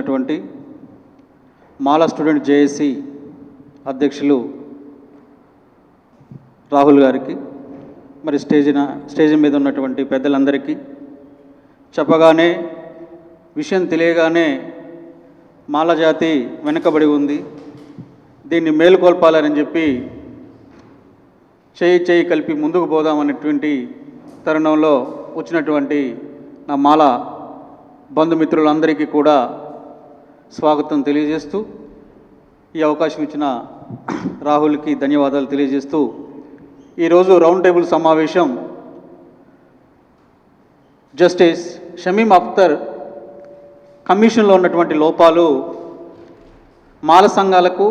ఉన్నటువంటి మాలా student JAC అధ్యక్షులు రాహుల్ గారికి, మరి స్టేజ్ మీద ఉన్నటువంటి పెద్దలందరికీ, చెప్పగానే విషయం తెలియగానే మాల జాతి వెనుకబడి ఉంది, దీన్ని మేలుకొల్పాలని చెప్పి చేయి కలిపి ముందుకు పోదామనేటువంటి తరుణంలో వచ్చినటువంటి నా మాల బంధుమిత్రులందరికీ కూడా స్వాగతం తెలియజేస్తూ, ఈ అవకాశం ఇచ్చిన రాహుల్కి ధన్యవాదాలు తెలియజేస్తూ, ఈరోజు రౌండ్ టేబుల్ సమావేశం జస్టిస్ షమీం అఖ్తర్ కమిషన్లో ఉన్నటువంటి లోపాలు, మాల సంఘాలకు,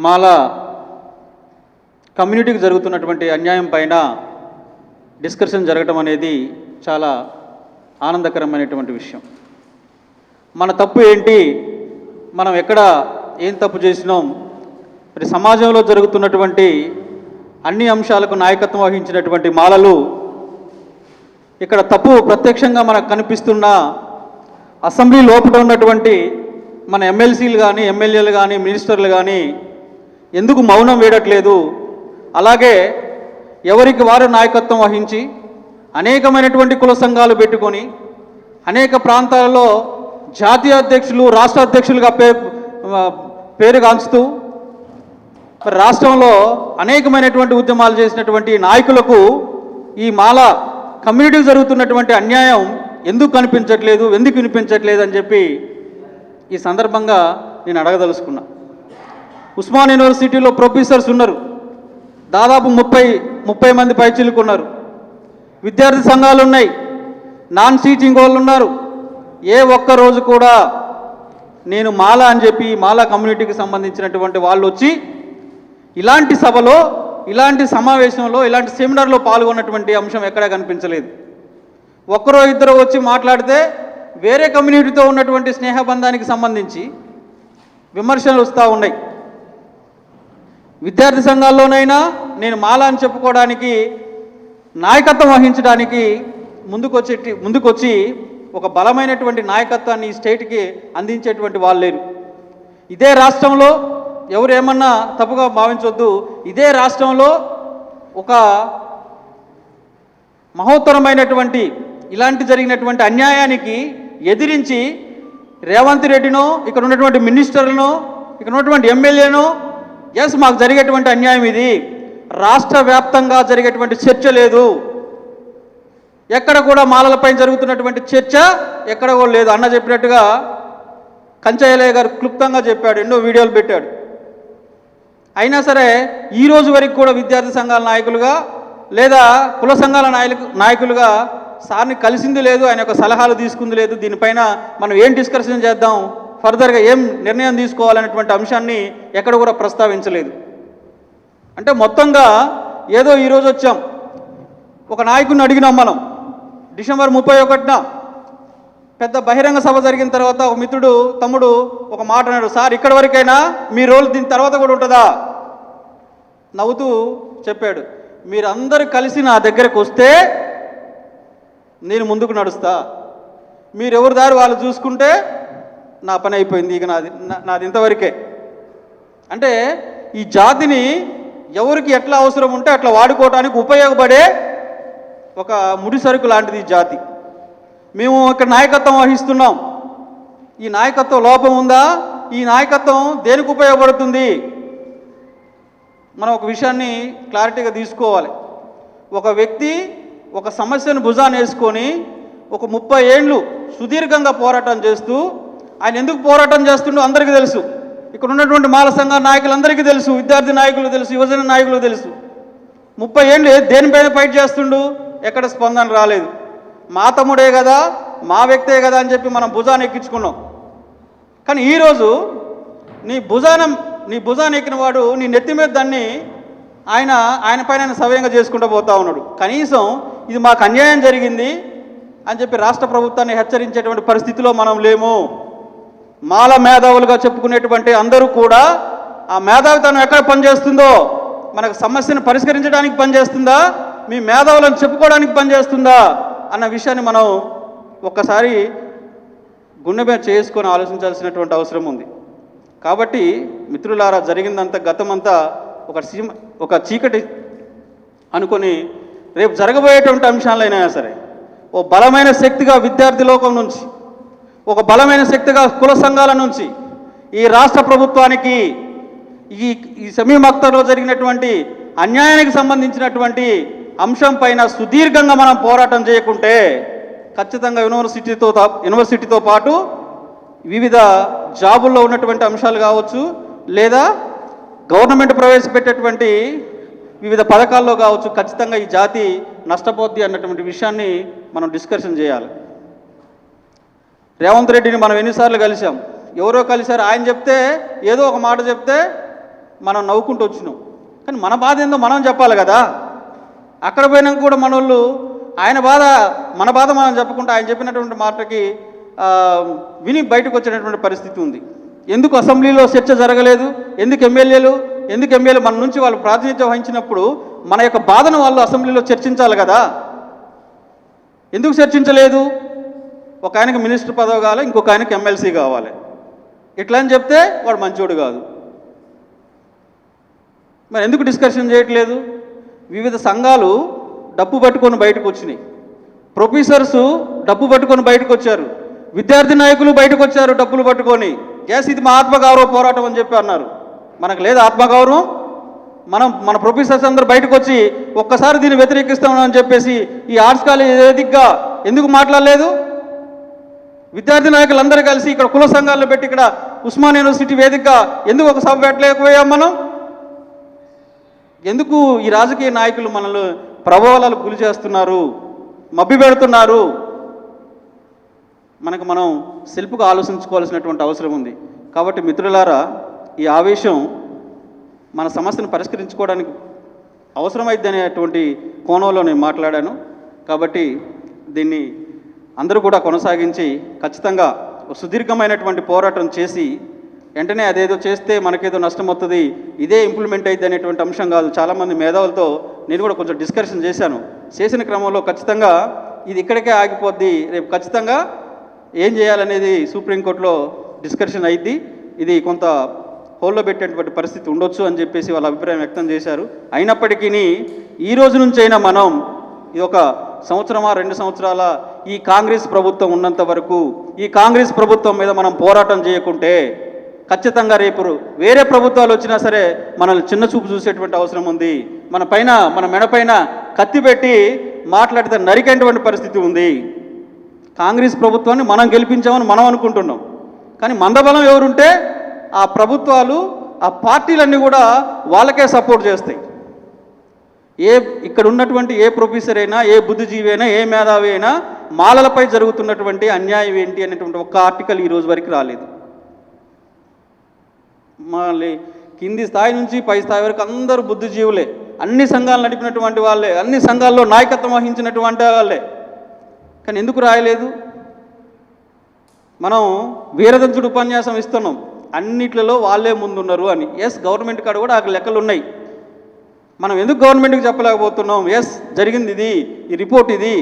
మాల కమ్యూనిటీకి జరుగుతున్నటువంటి అన్యాయం పైన డిస్కషన్ జరగడం అనేది చాలా ఆనందకరమైనటువంటి విషయం. మన తప్పు ఏంటి, మనం ఎక్కడ ఏం తప్పు చేసినాం, మరి సమాజంలో జరుగుతున్నటువంటి అన్ని అంశాలకు నాయకత్వం వహించినటువంటి మాలలు ఇక్కడ తప్పు ప్రత్యక్షంగా మనకు కనిపిస్తున్న అసెంబ్లీ లోపల ఉన్నటువంటి మన ఎమ్మెల్సీలు కానీ, ఎమ్మెల్యేలు కానీ, మినిస్టర్లు కానీ ఎందుకు మౌనం వేయట్లేదు? అలాగే ఎవరికి వారు నాయకత్వం వహించి అనేకమైనటువంటి కుల సంఘాలు పెట్టుకొని అనేక ప్రాంతాలలో జాతీయ అధ్యక్షులు, రాష్ట్ర అధ్యక్షులుగా పేరుగాంచుతూ మరి రాష్ట్రంలో అనేకమైనటువంటి ఉద్యమాలు చేసినటువంటి నాయకులకు ఈ మాల కమ్యూనిటీకి జరుగుతున్నటువంటి అన్యాయం ఎందుకు కనిపించట్లేదు, ఎందుకు వినిపించట్లేదు అని చెప్పి ఈ సందర్భంగా నేను అడగదలుచుకున్నా. ఉస్మాన్ యూనివర్సిటీలో ప్రొఫెసర్స్ ఉన్నారు, దాదాపు 30 మంది పైచిలుకున్నారు. విద్యార్థి సంఘాలు ఉన్నాయి, నాన్ టీచింగ్ వాళ్ళు ఉన్నారు. ఏ ఒక్క రోజు కూడా నేను మాల అని చెప్పి మాల కమ్యూనిటీకి సంబంధించినటువంటి వాళ్ళు వచ్చి ఇలాంటి సభలో, ఇలాంటి సమావేశంలో, ఇలాంటి సెమినార్లో పాల్గొన్నటువంటి అంశం ఎక్కడా కనిపించలేదు. ఒక్కరో ఇద్దరు వచ్చి మాట్లాడితే వేరే కమ్యూనిటీతో ఉన్నటువంటి స్నేహబంధానికి సంబంధించి విమర్శలు వస్తూ ఉన్నాయి. విద్యార్థి సంఘాల్లోనైనా నేను మాల అని చెప్పుకోవడానికి, నాయకత్వం వహించడానికి ముందుకొచ్చి ఒక బలమైనటువంటి నాయకత్వాన్ని ఈ స్టేట్కి అందించేటువంటి వాళ్ళు లేరు. ఇదే రాష్ట్రంలో ఎవరు ఏమన్నా తప్పుగా భావించవద్దు, ఇదే రాష్ట్రంలో ఒక మహోత్తరమైనటువంటి ఇలాంటి జరిగినటువంటి అన్యాయానికి ఎదిరించి రేవంత్ రెడ్డినో, ఇక్కడ ఉన్నటువంటి మినిస్టర్లను, ఇక్కడ ఉన్నటువంటి ఎమ్మెల్యేనో, ఎస్ మాకు జరిగేటువంటి అన్యాయం ఇది, రాష్ట్ర వ్యాప్తంగా జరిగేటువంటి చర్చ లేదు, ఎక్కడ కూడా మాలలపై జరుగుతున్నటువంటి చర్చ ఎక్కడ కూడా లేదు అన్న చెప్పినట్టుగా కంచయ్యలయ్య గారు క్లుప్తంగా చెప్పాడు, ఎన్నో వీడియోలు పెట్టాడు. అయినా సరే ఈరోజు వరకు కూడా విద్యార్థి సంఘాల నాయకులుగా లేదా కుల సంఘాల నాయకులుగా సార్ని కలిసింది లేదు, ఆయన యొక్క సలహాలు తీసుకుంది లేదు, దీనిపైన మనం ఏం డిస్కషన్ చేద్దాం, ఫర్దర్గా ఏం నిర్ణయం తీసుకోవాలనేటువంటి అంశాన్ని ఎక్కడ కూడా ప్రస్తావించలేదు. అంటే మొత్తంగా ఏదో ఈరోజు వచ్చాం, ఒక నాయకుడిని అడిగినాం మనం. డిసెంబర్ 31న పెద్ద బహిరంగ సభ జరిగిన తర్వాత ఒక మిత్రుడు, తమ్ముడు ఒక మాట అన్నాడు, సార్ ఇక్కడి వరకైనా మీ రోల్ దీని తర్వాత కూడా ఉంటుందా? నవ్వుతూ చెప్పాడు, మీరందరూ కలిసి నా దగ్గరకు వస్తే నేను ముందుకు నడుస్తా, మీరు ఎవరి దారి వాళ్ళు చూసుకుంటే నా పని అయిపోయింది, ఇక నాది ఇంతవరకే. అంటే ఈ జాతిని ఎవరికి ఎట్లా అవసరం ఉంటే అట్లా వాడుకోవడానికి ఉపయోగపడే ఒక ముడి సరుకు లాంటిది ఈ జాతి. మేము ఇక్కడ నాయకత్వం వహిస్తున్నాం, ఈ నాయకత్వం లోపం ఉందా? ఈ నాయకత్వం దేనికి ఉపయోగపడుతుంది? మనం ఒక విషయాన్ని క్లారిటీగా తీసుకోవాలి. ఒక వ్యక్తి ఒక సమస్యను భుజాన్ని వేసుకొని ఒక 30 ఏళ్ళు సుదీర్ఘంగా పోరాటం చేస్తూ, ఆయన ఎందుకు పోరాటం చేస్తుండో అందరికీ తెలుసు, ఇక్కడ ఉన్నటువంటి మాల సంఘ నాయకులందరికీ తెలుసు, విద్యార్థి నాయకులు తెలుసు, యువజన నాయకులు తెలుసు. 30 ఏళ్ళు దేనిపైన ఫైట్ చేస్తుండు, ఎక్కడ స్పందన రాలేదు. మా తమ్ముడే కదా, మా వ్యక్తే కదా అని చెప్పి మనం భుజాన్ని ఎక్కించుకున్నాం. కానీ ఈరోజు నీ భుజాన్ని ఎక్కిన వాడు నీ నెత్తి మీద దాన్ని ఆయన పైన సవ్యంగా చేసుకుంటూ పోతా ఉన్నాడు. కనీసం ఇది మాకు అన్యాయం జరిగింది అని చెప్పి రాష్ట్ర ప్రభుత్వాన్ని హెచ్చరించేటువంటి పరిస్థితిలో మనం లేము. మాల మేధావులుగా చెప్పుకునేటువంటి అందరూ కూడా ఆ మేధావితనం ఎక్కడ పనిచేస్తుందో, మనకు సమస్యను పరిష్కరించడానికి పనిచేస్తుందా, మీ మేధావులను చెప్పుకోవడానికి పనిచేస్తుందా అన్న విషయాన్ని మనం ఒక్కసారి గుండె మీద చేసుకొని ఆలోచించాల్సినటువంటి అవసరం ఉంది. కాబట్టి మిత్రులారా, జరిగిందంతా గతమంతా ఒక చీకటి అనుకొని రేపు జరగబోయేటువంటి అంశాలైనా సరే ఓ బలమైన శక్తిగా విద్యార్థి లోకం నుంచి, ఒక బలమైన శక్తిగా కుల సంఘాల నుంచి ఈ రాష్ట్ర ప్రభుత్వానికి ఈ షమీమ్ అఖ్తర్లో జరిగినటువంటి అన్యాయానికి సంబంధించినటువంటి అంశం పైన సుదీర్ఘంగా మనం పోరాటం చేయకుంటే ఖచ్చితంగా యూనివర్సిటీతో పాటు వివిధ జాబుల్లో ఉన్నటువంటి అంశాలు కావచ్చు, లేదా గవర్నమెంట్ ప్రవేశపెట్టేటువంటి వివిధ పథకాల్లో కావచ్చు, ఖచ్చితంగా ఈ జాతి నష్టపోద్ది అన్నటువంటి విషయాన్ని మనం డిస్కషన్ చేయాలి. రేవంత్ రెడ్డిని మనం ఎన్నిసార్లు కలిసాం, ఎవరో కలిశారు, ఆయన చెప్తే ఏదో ఒక మాట చెప్తే మనం నవ్వుకుంటూ వచ్చినాం. కానీ మన బాధ ఏందో మనం చెప్పాలి కదా. అక్కడ పోయినాక కూడా మనోళ్ళు మన బాధ మనం చెప్పకుండా ఆయన చెప్పినటువంటి మాటకి విని బయటకు వచ్చినటువంటి పరిస్థితి ఉంది. ఎందుకు అసెంబ్లీలో చర్చ జరగలేదు, ఎందుకు ఎమ్మెల్యేలు మన నుంచి వాళ్ళు ప్రాతినిధ్యం వహించినప్పుడు మన యొక్క బాధను వాళ్ళు అసెంబ్లీలో చర్చించాలి కదా, ఎందుకు చర్చించలేదు? ఒక ఆయనకి మినిస్టర్ పదవి కావాలి, ఇంకొక ఆయనకి ఎమ్మెల్సీ కావాలి, ఇట్లా అని చెప్తే వాడు మంచోడు కాదు. మరి ఎందుకు డిస్కషన్ చేయట్లేదు? వివిధ సంఘాలు డప్పు పట్టుకొని బయటకు వచ్చినాయి, ప్రొఫెసర్సు డప్పు పట్టుకొని బయటకు వచ్చారు, విద్యార్థి నాయకులు బయటకు వచ్చారు డప్పులు పట్టుకొని. ఇది మా ఆత్మగౌరవ పోరాటం అని చెప్పి అన్నారు. మనకు లేదు ఆత్మగౌరవం? మన ప్రొఫెసర్స్ అందరూ బయటకు వచ్చి ఒక్కసారి దీన్ని వ్యతిరేకిస్తామని చెప్పేసి ఈ ఆర్ట్స్ కాలేజ్ వేదికగా ఎందుకు మాట్లాడలేదు? విద్యార్థి నాయకులందరూ కలిసి ఇక్కడ కుల సంఘాలను పెట్టి ఇక్కడ ఉస్మాన్ యూనివర్సిటీ వేదికగా ఎందుకు ఒక సభ పెట్టలేకపోయాం మనం? ఎందుకు ఈ రాజకీయ నాయకులు మనల్ని ప్రభావాలకు గురి చేస్తున్నారు, మభ్య పెడుతున్నారు? మనం సెల్ఫ్గా ఆలోచించుకోవాల్సినటువంటి అవసరం ఉంది. కాబట్టి మిత్రులారా, ఈ ఆవేశం మన సమస్యను పరిష్కరించుకోవడానికి అవసరమైంది అనేటువంటి కోణంలో నేను మాట్లాడాను. కాబట్టి దీన్ని అందరూ కూడా కొనసాగించి ఖచ్చితంగా సుదీర్ఘమైనటువంటి పోరాటం చేసి వెంటనే అదేదో చేస్తే మనకేదో నష్టం అవుతుంది, ఇదే ఇంప్లిమెంట్ అయ్యిద్ది అనేటువంటి అంశం కాదు. చాలామంది మేధావులతో నేను కూడా కొంచెం డిస్కషన్ చేసిన క్రమంలో ఖచ్చితంగా ఇది ఇక్కడికే ఆగిపోద్ది, రేపు ఖచ్చితంగా ఏం చేయాలనేది సుప్రీంకోర్టులో డిస్కషన్ అయ్యిద్ది, ఇది కొంత హోల్లో పెట్టేటువంటి పరిస్థితి ఉండొచ్చు అని చెప్పేసి వాళ్ళ అభిప్రాయం వ్యక్తం చేశారు. అయినప్పటికీ ఈ రోజు నుంచైనా మనం ఇది ఒక సంవత్సరమా 2 సంవత్సరాల ఈ కాంగ్రెస్ ప్రభుత్వం ఉన్నంత వరకు ఈ కాంగ్రెస్ ప్రభుత్వం మీద మనం పోరాటం చేయకుంటే ఖచ్చితంగా రేపు వేరే ప్రభుత్వాలు వచ్చినా సరే మనల్ని చిన్న చూపు చూసేటువంటి అవసరం ఉంది. మన మెడపైన కత్తి పెట్టి మాట్లాడితే నరికేటువంటి పరిస్థితి ఉంది. కాంగ్రెస్ ప్రభుత్వాన్ని మనం గెలిపించామని మనం అనుకుంటున్నాం, కానీ మందబలం ఎవరుంటే ఆ ప్రభుత్వాలు, ఆ పార్టీలన్నీ కూడా వాళ్ళకే సపోర్ట్ చేస్తాయి. ఇక్కడ ఉన్నటువంటి ఏ ప్రొఫెసర్ అయినా, ఏ బుద్ధిజీవి అయినా, ఏ మేధావి అయినా మాలలపై జరుగుతున్నటువంటి అన్యాయం ఏంటి అనేటువంటి ఒక్క ఆర్టికల్ ఈ రోజు వరకు రాలేదు. మళ్ళీ కింది స్థాయి నుంచి పై స్థాయి వరకు అందరూ బుద్ధిజీవులే, అన్ని సంఘాలు నడిపినటువంటి వాళ్ళే, అన్ని సంఘాల్లో నాయకత్వం వహించినటువంటి వాళ్ళే. కానీ ఎందుకు రాయలేదు? మనం వీరదంతుడు ఉపన్యాసం ఇస్తున్నాం, అన్నిట్లలో వాళ్ళే ముందున్నారు అని. గవర్నమెంట్ కాడ కూడా ఆ లెక్కలు ఉన్నాయి. మనం ఎందుకు గవర్నమెంట్కి చెప్పలేకపోతున్నాం? జరిగింది ఇది, ఈ రిపోర్ట్ ఇది.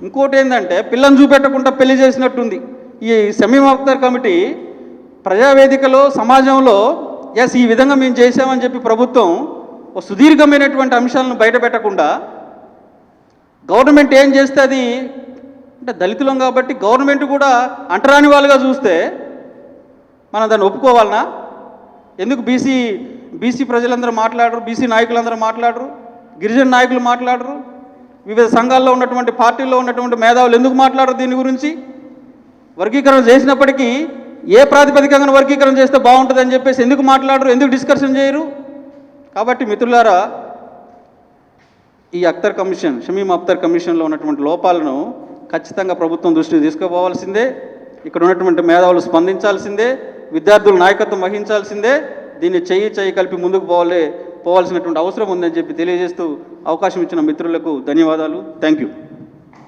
ఇంకోటి ఏంటంటే పిల్లని చూపెట్టకుండా పెళ్లి చేసినట్టుంది ఈ షమీమ్ అఖ్తర్ కమిటీ. ప్రజావేదికలో సమాజంలో ఈ విధంగా మేము చేసామని చెప్పి ప్రభుత్వం ఒక సుదీర్ఘమైనటువంటి అంశాలను బయట పెట్టకుండా గవర్నమెంట్ ఏం చేస్తే అది అంటే దళితులం కాబట్టి గవర్నమెంట్ కూడా అంటరాని వాళ్ళుగా చూస్తే మనం దాన్ని ఒప్పుకోవాలనా? ఎందుకు బీసీ ప్రజలందరూ మాట్లాడరు, బీసీ నాయకులందరూ మాట్లాడరు, గిరిజన నాయకులు మాట్లాడరు, వివిధ సంఘాల్లో ఉన్నటువంటి పార్టీల్లో ఉన్నటువంటి మేధావులు ఎందుకు మాట్లాడరు దీని గురించి? వర్గీకరణ చేసినప్పటికీ ఏ ప్రాతిపదికంగా వర్గీకరణ చేస్తే బాగుంటుంది అని చెప్పేసి ఎందుకు మాట్లాడరు, ఎందుకు డిస్కషన్ చేయరు? కాబట్టి మిత్రులారా, ఈ షమీమ్ అఖ్తర్ కమిషన్లో ఉన్నటువంటి లోపాలను ఖచ్చితంగా ప్రభుత్వం దృష్టికి తీసుకుపోవాల్సిందే. ఇక్కడ ఉన్నటువంటి మేధావులు స్పందించాల్సిందే, విద్యార్థులు నాయకత్వం వహించాల్సిందే. దీన్ని చెయ్యి కలిపి ముందుకు పోవాల్సినటువంటి అవసరం ఉందని చెప్పి తెలియజేస్తూ అవకాశం ఇచ్చిన మిత్రులకు ధన్యవాదాలు. Thank you.